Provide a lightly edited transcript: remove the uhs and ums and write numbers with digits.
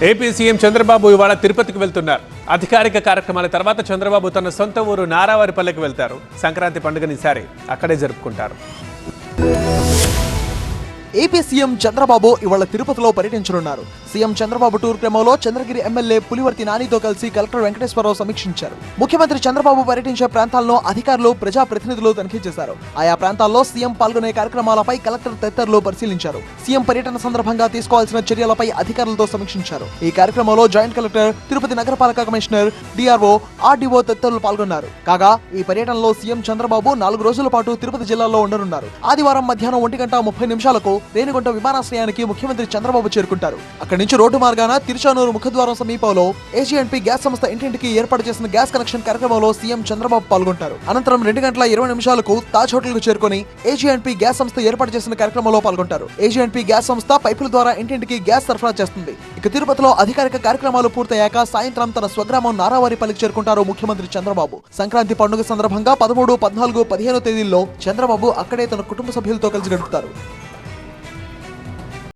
AP CM Chandrababu ఇవాళ తిరుపతికి వెళ్తున్నారు. అధికారిక కార్యక్రమాల తర్వాత చంద్రబాబు తన సొంత ఊరు నారావారిపల్లెకి వెళ్తారు. సంక్రాంతి పండుగని ఈసారి అక్కడే జరుపుకుంటారు. ఏపీ సీఎం చంద్రబాబు ఇవాళ తిరుపతిలో పర్యటించనున్నారు. సీఎం చంద్రబాబు టూర్ క్రమంలో చంద్రగిరి ఎమ్మెల్యే పులివర్తి నానితో కలిసి కలెక్టర్ వెంకటేశ్వరరావు సమీక్షించారు. ముఖ్యమంత్రి చంద్రబాబు పర్యటించే ప్రాంతాల్లో అధికారులు, ప్రజాప్రతినిధులు తనిఖీ చేశారు. ఆయా ప్రాంతాల్లో సీఎం పాల్గొనే కార్యక్రమాలపై కలెక్టర్ తదితరులు పరిశీలించారు. సీఎం పర్యటన సందర్భంగా తీసుకోవాల్సిన చర్యలపై అధికారులతో సమీక్షించారు. ఈ కార్యక్రమంలో జాయింట్ కలెక్టర్, తిరుపతి నగరపాలక కమిషనర్, డిఆర్ఓ, ఆర్డీఓ తదితరులు పాల్గొన్నారు. కాగా ఈ పర్యటనలో సీఎం చంద్రబాబు 4 రోజుల పాటు తిరుపతి జిల్లాలో ఉండనున్నారు. ఆదివారం మధ్యాహ్నం 1:30 రేణిగుంట విమానాశ్రయానికి ముఖ్యమంత్రి చంద్రబాబు చేరుకుంటారు. అక్కడి నుంచి రోడ్డు మార్గాన తిరుచానూరు ముఖద్వారం సమీపంలో ఏజీఎన్పీ గ్యాస్ సంస్థ ఇంటింటికి ఏర్పాటు చేసిన గ్యాస్ కనెక్షన్ కార్యక్రమంలో సీఎం చంద్రబాబు పాల్గొంటారు. అనంతరం 2:20 తాజ్ హోటల్ కు చేరుకుని ఏజీఎన్పీ గ్యాస్ సంస్థ ఏర్పాటు చేసిన కార్యక్రమంలో పాల్గొంటారు. ఏజీఎన్పీ గ్యాస్ సంస్థ పైపుల ద్వారా ఇంటింటికి గ్యాస్ సరఫరా చేస్తుంది. ఇక తిరుపతిలో అధికారిక కార్యక్రమాలు పూర్తయ్యాక సాయంత్రం తన స్వగ్రామం నారావారిపల్లికి చేరుకుంటారు ముఖ్యమంత్రి చంద్రబాబు. సంక్రాంతి పండుగ సందర్భంగా 13, 14, 15 తేదీల్లో చంద్రబాబు అక్కడే తన కుటుంబ సభ్యులతో కలిసి గడుపుతారు.